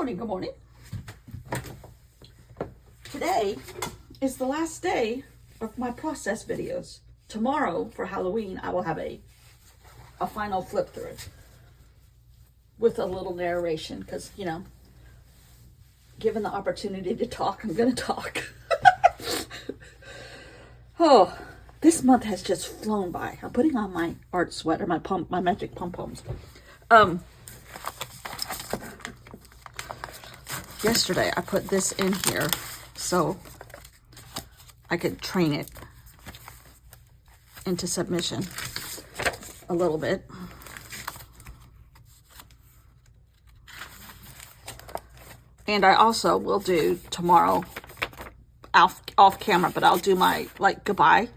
morning, good morning. Today is the last day of my process videos. Tomorrow for Halloween, I will have a final flip through with a little narration because, you know, given the opportunity to talk, I'm going to talk. Oh, this month has just flown by. I'm putting on my art sweater, my magic pom-poms. Yesterday I put this in here so I could train it into submission a little bit. And I also will do tomorrow off camera, but I'll do my goodbye.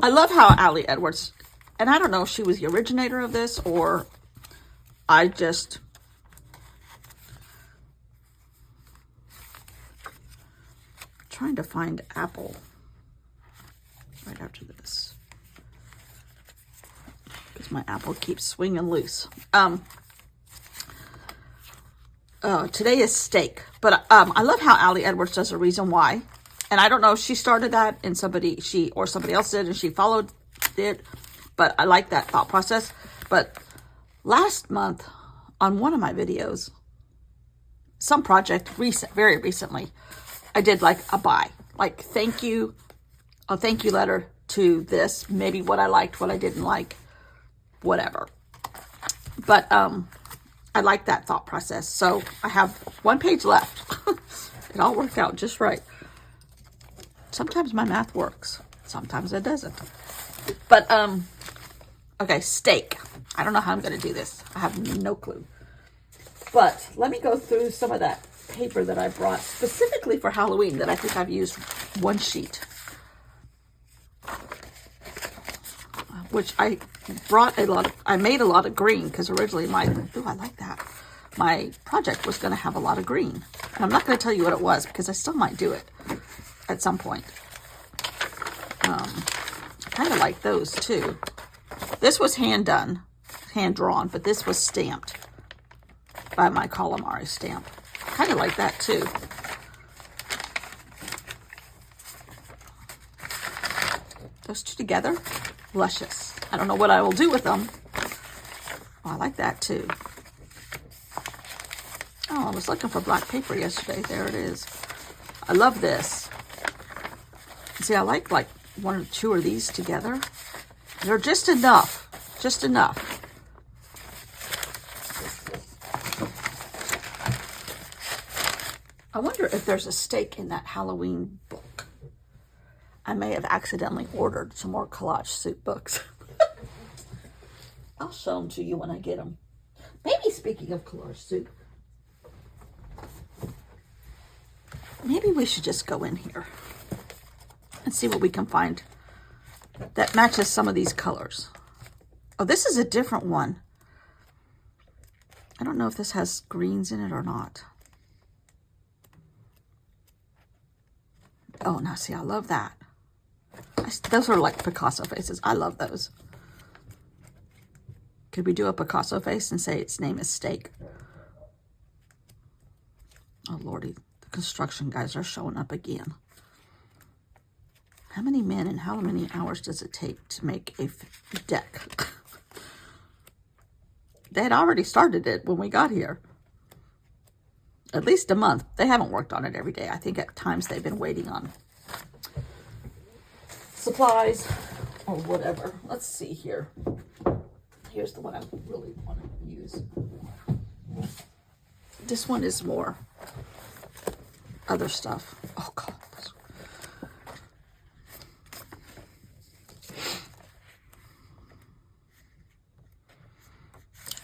I love how Allie Edwards, and I don't know if she was the originator of this or I just trying to find Apple right after this because my Apple keeps swinging loose. Today is steak, but I love how Allie Edwards does a reason why, and I don't know if she started that and somebody else did and she followed it, but I like that thought process. But last month on one of my videos, some project very recently, I did like a buy, like thank you, a thank you letter to this, maybe what I liked, what I didn't like, whatever. But I like that thought process. So I have one page left. It all worked out just right. Sometimes my math works, sometimes it doesn't. But okay, steak. I don't know how I'm going to do this. I have no clue. But let me go through some of that paper that I brought specifically for Halloween that I think I've used one sheet. Which I brought I made a lot of green because originally I like that. My project was going to have a lot of green. And I'm not going to tell you what it was because I still might do it at some point. I kind of like those too. This was hand drawn, but this was stamped by my calamari stamp. Kind of like that too. Those two together, luscious. I don't know what I will do with them. Oh, I like that too. Oh, I was looking for black paper yesterday. There it is. I love this. See, I like one or two of these together. They're just enough. Just enough. I wonder if there's a steak in that Halloween book. I may have accidentally ordered some more collage soup books. I'll show them to you when I get them. Maybe speaking of collage soup, maybe we should just go in here and see what we can find that matches some of these colors. Oh, this is a different one. I don't know if this has greens in it or not. Oh, now see, I love that. Those are like Picasso faces. I love those. Could we do a Picasso face and say its name is steak? Oh, Lordy. The construction guys are showing up again. How many men and how many hours does it take to make a deck? They had already started it when we got here. At least a month. They haven't worked on it every day. I think at times they've been waiting on supplies or whatever. Let's see here. Here's the one I really want to use. This one is more other stuff. Oh, God.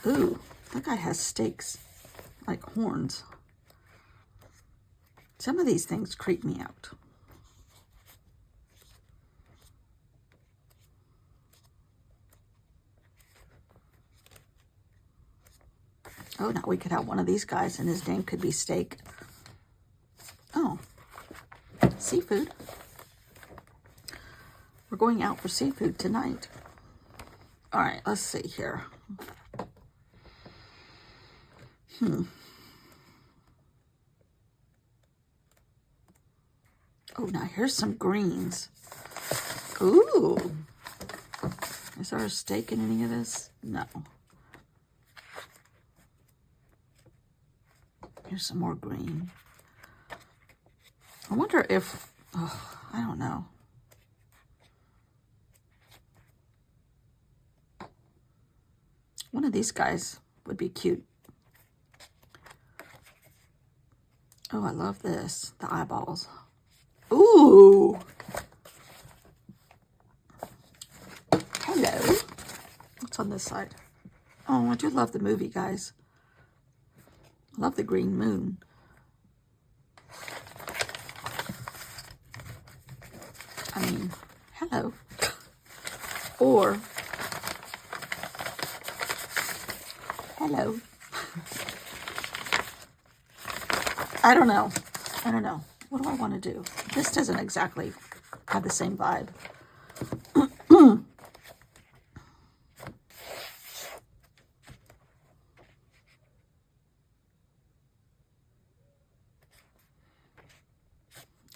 Ooh, that guy has steaks like horns. Some of these things creep me out. Oh, now we could have one of these guys and his name could be Steak. Oh, seafood. We're going out for seafood tonight. All right, let's see here. Oh, now here's some greens. Ooh. Is there a steak in any of this? No. Here's some more green. I wonder if, oh, I don't know. One of these guys would be cute. Oh, I love this. The eyeballs. Ooh. Hello. What's on this side? Oh, I do love the movie, guys. I love the green moon. I mean, hello. Or, hello. I don't know. I don't know. What do I want to do? This doesn't exactly have the same vibe.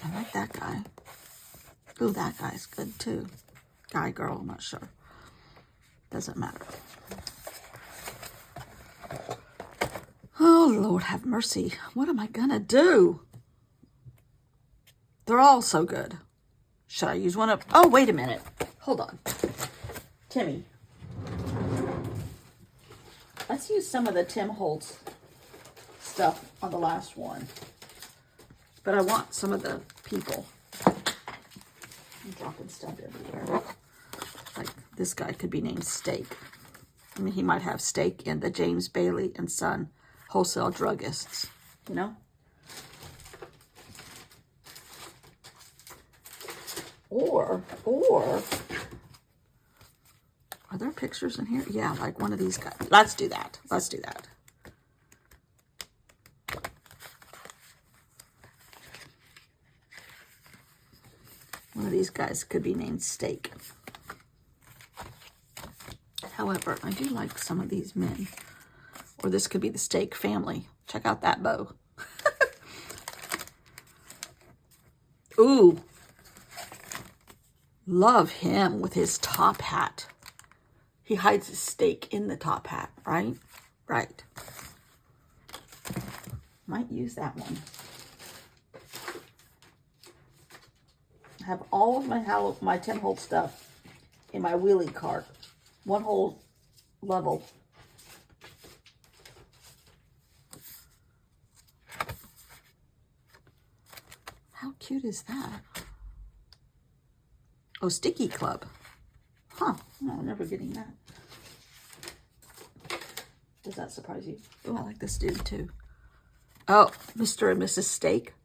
I like that guy. Ooh, that guy's good too. Guy, girl, I'm not sure. Doesn't matter. Oh, Lord have mercy. What am I gonna do? They're all so good. Should I use one of... Oh, wait a minute. Hold on. Timmy. Let's use some of the Tim Holtz stuff on the last one. But I want some of the people. I'm dropping stuff everywhere. Like, this guy could be named Steak. I mean, he might have steak in the James Bailey and Son wholesale druggists, you know? Or, are there pictures in here? Yeah, like one of these guys. Let's do that. Let's do that. One of these guys could be named Steak. However, I do like some of these men. Or this could be the Steak family. Check out that bow. Ooh. Love him with his top hat. He hides his steak in the top hat, right? Right. Might use that one. I have all of my Tim Holtz stuff in my wheelie cart. One whole level. How cute is that? Oh, Sticky Club. Huh. No, I'm never getting that. Does that surprise you? Oh, I like this dude too. Oh, Mr. and Mrs. Steak.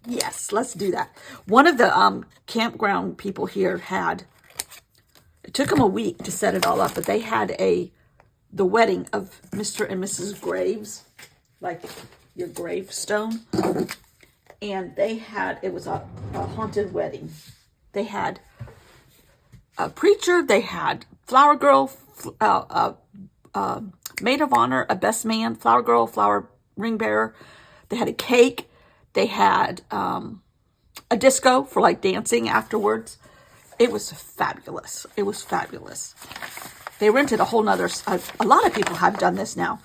Yes, let's do that. One of the campground people here had, it took them a week to set it all up, but they had the wedding of Mr. and Mrs. Graves, like your gravestone. And they had, it was a haunted wedding. They had a preacher, they had flower girl, maid of honor, a best man, flower girl, flower ring bearer. They had a cake. They had a disco for like dancing afterwards. It was fabulous. It was fabulous. They rented a whole nother, a lot of people have done this now.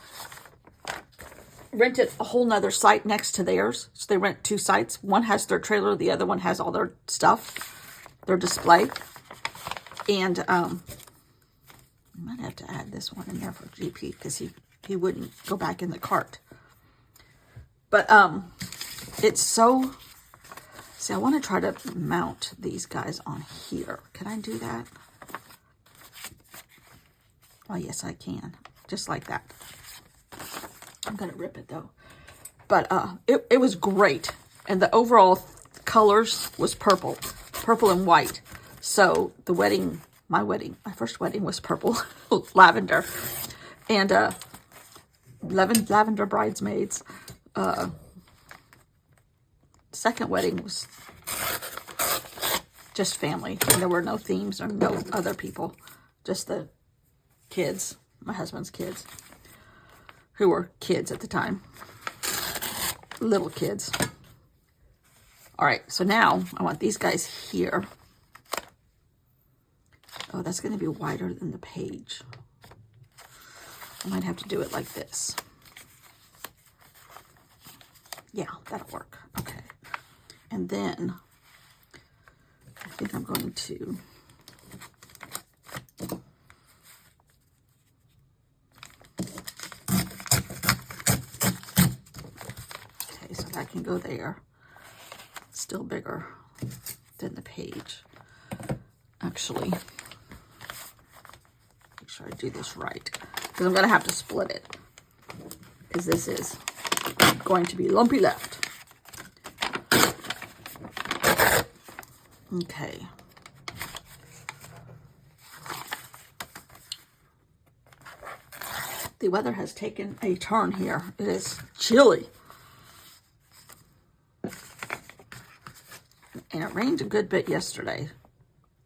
Rented a whole nother site next to theirs. So they rent two sites. One has their trailer. The other one has all their stuff, their display. And I might have to add this one in there for GP because he wouldn't go back in the cart. But it's so, see, I want to try to mount these guys on here. Can I do that? Oh, yes, I can. Just like that. I'm going to rip it, though. But it was great. And the overall colors was purple. Purple and white. So the wedding, my first wedding was purple. Lavender. And lavender bridesmaids. Second wedding was just family. And there were no themes or no other people. Just the kids. My husband's kids. Who were kids at the time. little kids. All right, so now I want these guys here. Oh, that's going to be wider than the page. I might have to do it like this. Yeah, that'll work. Okay. And then I think I'm going to so that can go there. Still bigger than the page. Actually, make sure I do this right, because I'm going to have to split it, because this is going to be lumpy left. Okay. The weather has taken a turn here. It is chilly. And it rained a good bit yesterday.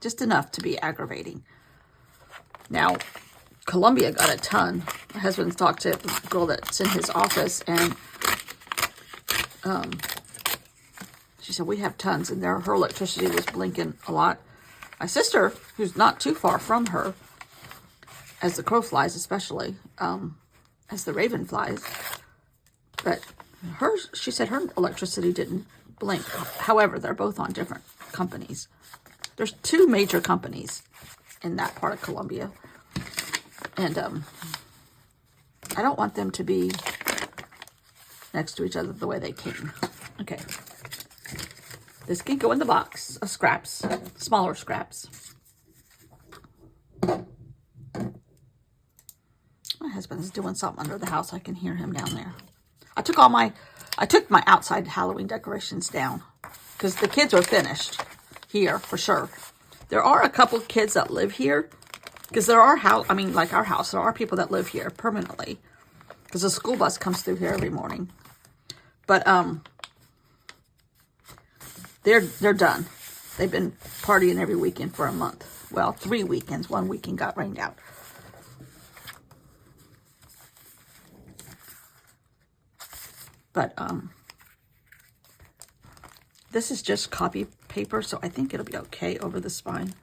Just enough to be aggravating. Now, Columbia got a ton. My husband's talked to the girl that's in his office, and she said, we have tons, and her electricity was blinking a lot. My sister, who's not too far from her, as the crow flies especially, as the raven flies, but she said her electricity didn't blink. However, they're both on different companies. There's 2 major companies in that part of Columbia, and I don't want them to be next to each other the way they came. Okay. This can go in the box of scraps, smaller scraps. My husband is doing something under the house. I can hear him down there. I took my outside Halloween decorations down because the kids are finished here for sure. There are a couple kids that live here, because there are like our house, there are people that live here permanently, because the school bus comes through here every morning. But they're done. They've been partying every weekend for a month. Well, 3 weekends. 1 weekend got rained out. But this is just copy paper, so I think it'll be okay over the spine.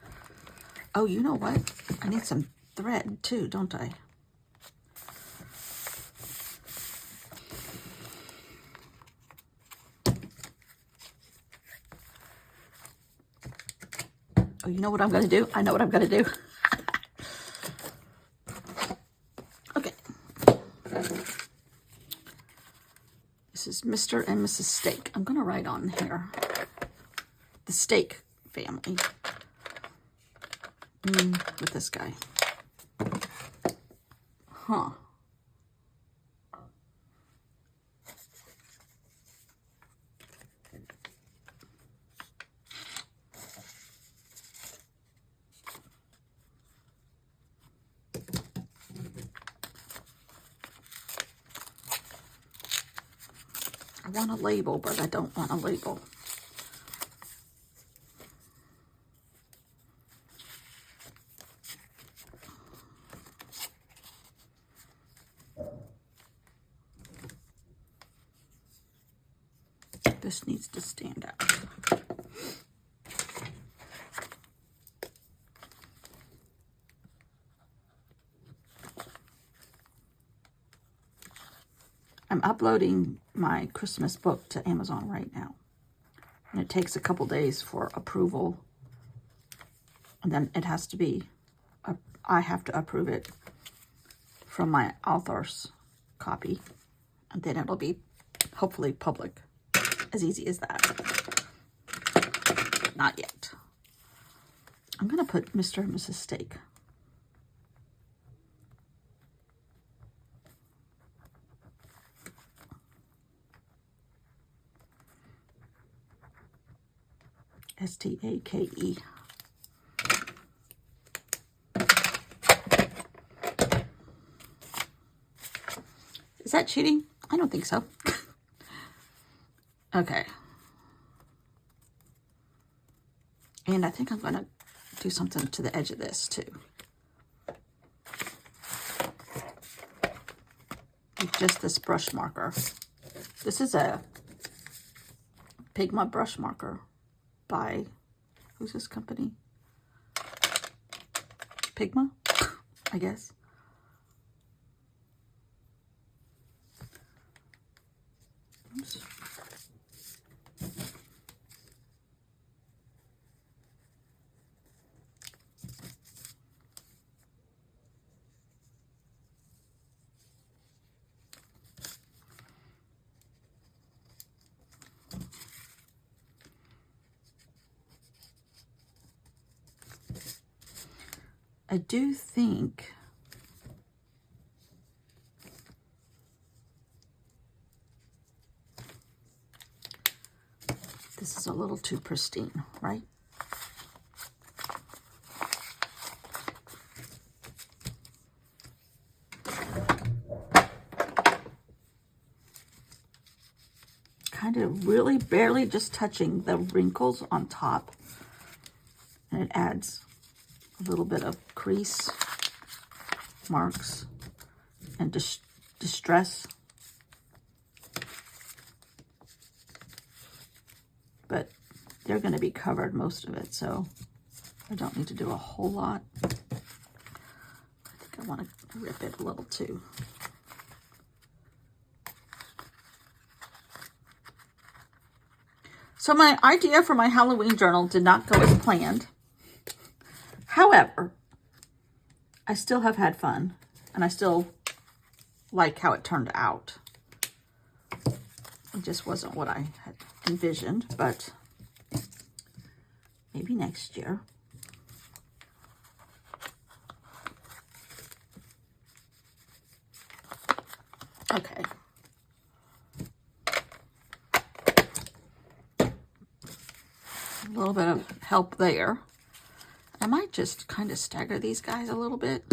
Oh, you know what? I need some thread too, don't I? Oh, you know what I'm going to do? I know what I'm going to do. Okay. This is Mr. and Mrs. Steak. I'm going to write on here the Steak family with this guy. Huh. I want a label, but I don't want a label. This needs to stand out. I'm uploading my Christmas book to Amazon right now. And it takes a couple days for approval. And then it has to be, I have to approve it from my author's copy. And then it'll be hopefully public. As easy as that. Not yet. I'm going to put Mr. and Mrs. Steak. S-T-A-K-E. Is that cheating? I don't think so. Okay. And I think I'm going to do something to the edge of this too. With just this brush marker. This is a Pigma brush marker by, who's this company? Pigma, I guess. Oops. I do think this is a little too pristine, right? Kind of really barely just touching the wrinkles on top. And it adds a little bit of crease marks and distress. But they're going to be covered, most of it, so I don't need to do a whole lot. I think I want to rip it a little too. So my idea for my Halloween journal did not go as planned. However, I still have had fun, and I still like how it turned out. It just wasn't what I had envisioned, but maybe next year. Okay. A little bit of help there. I might just kind of stagger these guys a little bit.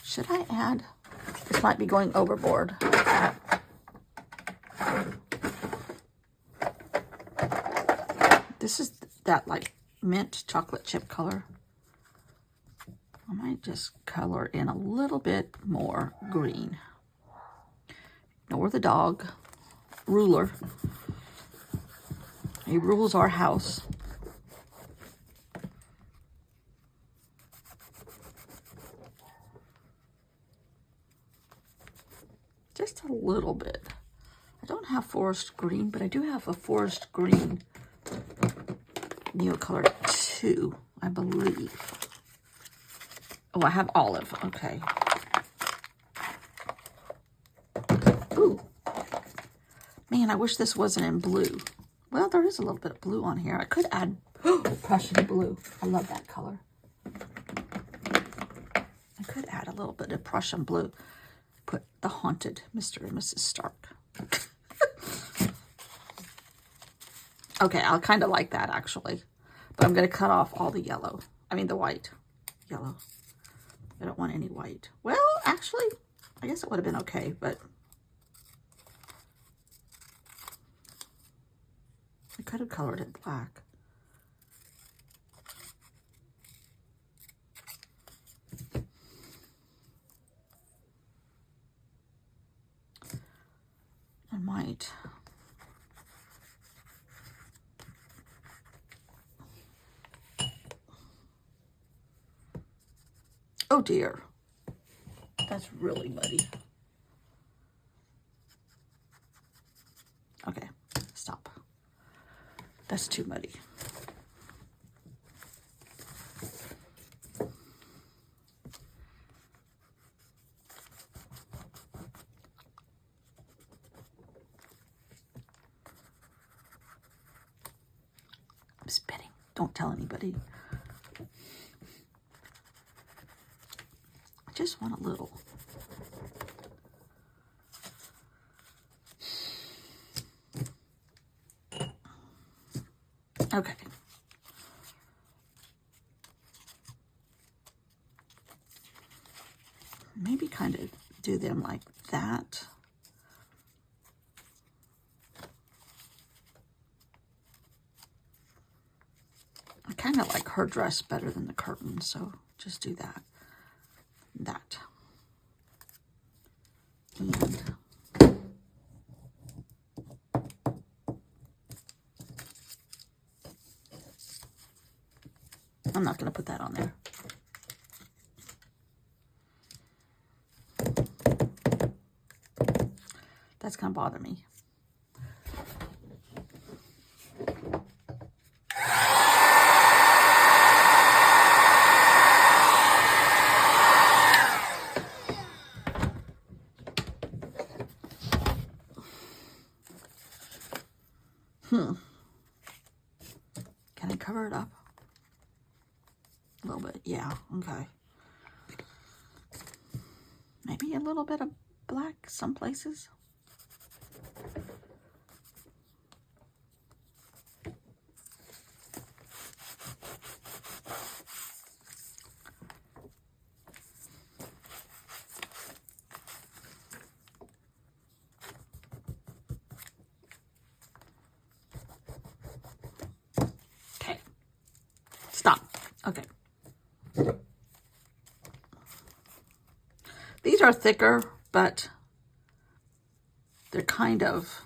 Should I add? This might be going overboard. This is that like mint chocolate chip color. I might just color in a little bit more green. Ignore the dog. Ruler. He rules our house. Just a little bit. I don't have forest green, but I do have a forest green Neocolor 2, I believe. Oh, I have olive. Okay. Ooh. Man, I wish this wasn't in blue. Well, there is a little bit of blue on here. I could add Prussian blue. I love that color. I could add a little bit of Prussian blue. Put the haunted Mr. and Mrs. Stark. Okay, I kind of like that, actually. But I'm going to cut off all the yellow. I mean, the white. Yellow. I don't want any white. Well, actually, I guess it would have been okay, but I could have colored it black. I might. Oh dear, that's really muddy. Okay, stop. That's too muddy. I'm spitting. Don't tell anybody. I just want a little. Okay. Maybe kind of do them like that. I kind of like her dress better than the curtain, so just do that. And I'm not going to put that on there. That's going to bother me. Can I cover it up? A little bit, yeah, okay. Maybe a little bit of black some places. Okay. Stop. Okay. These are thicker, but they're kind of,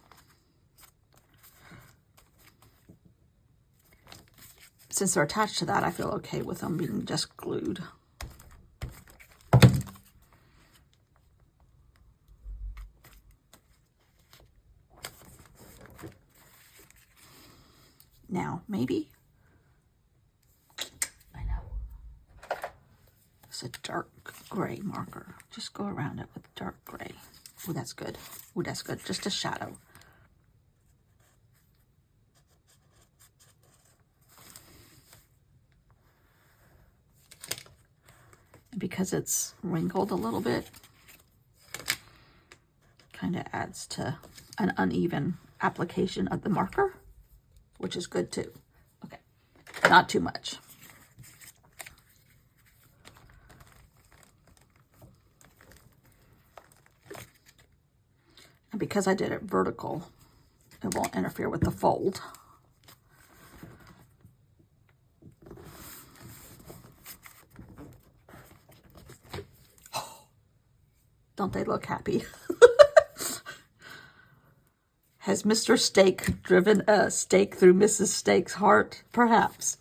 since they're attached to that, I feel okay with them being just glued. Now, maybe, I know, it's a dark gray marker. Just go around it with dark gray. Oh, that's good. Oh, that's good. Just a shadow. And because it's wrinkled a little bit, kind of adds to an uneven application of the marker, which is good too. Okay, not too much. And because I did it vertical, it won't interfere with the fold. Don't they look happy? Has Mr. Steak driven a stake through Mrs. Steak's heart? Perhaps.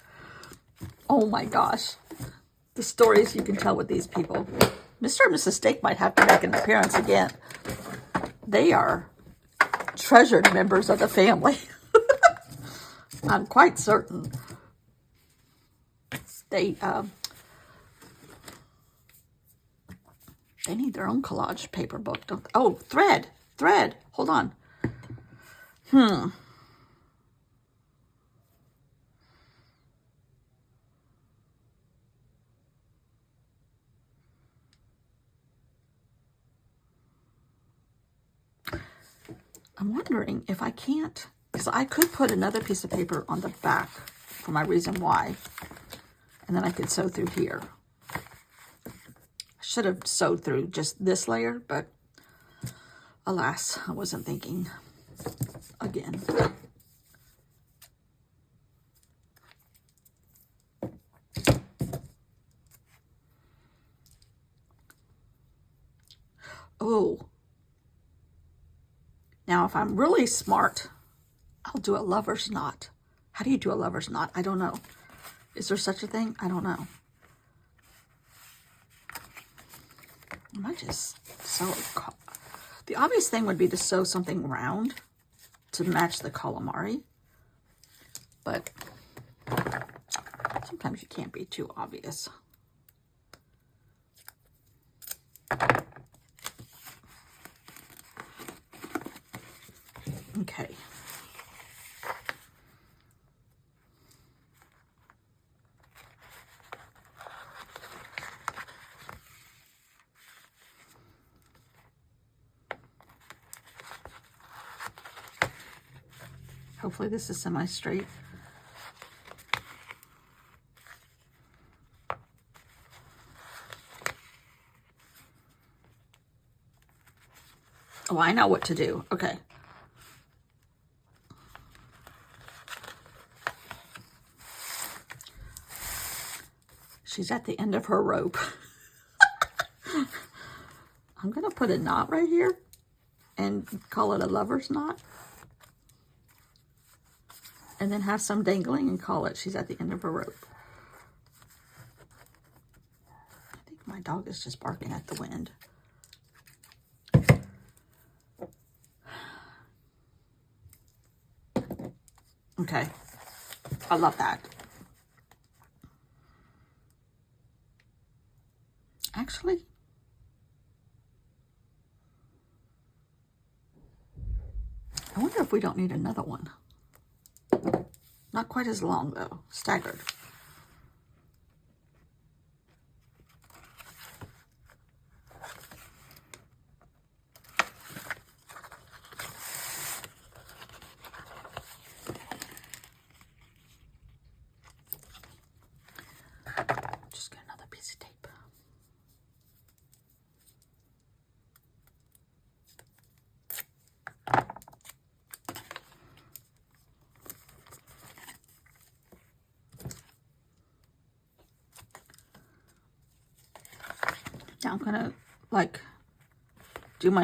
Oh my gosh. The stories you can tell with these people. Mr. and Mrs. Steak might have to make an appearance again. They are treasured members of the family. I'm quite certain. They need their own collage paper book, don't they? Oh, thread. Hold on. I'm wondering if I can't, because I could put another piece of paper on the back for my reason why, and then I could sew through here. I should have sewed through just this layer, but alas, I wasn't thinking again. Oh, now if I'm really smart, I'll do a lover's knot. How do you do a lover's knot? I don't know. Is there such a thing? I don't know. I might just sew it. The obvious thing would be to sew something round to match the calamari, but sometimes you can't be too obvious. Okay. Hopefully this is semi-straight. Oh, I know what to do. Okay. She's at the end of her rope. I'm going to put a knot right here and call it a lover's knot. And then have some dangling and call it she's at the end of her rope. I think my dog is just barking at the wind. Okay. I love that. Actually, I wonder if we don't need another one. Not quite as long though, staggered. Just get another piece of tape. Now I'm gonna like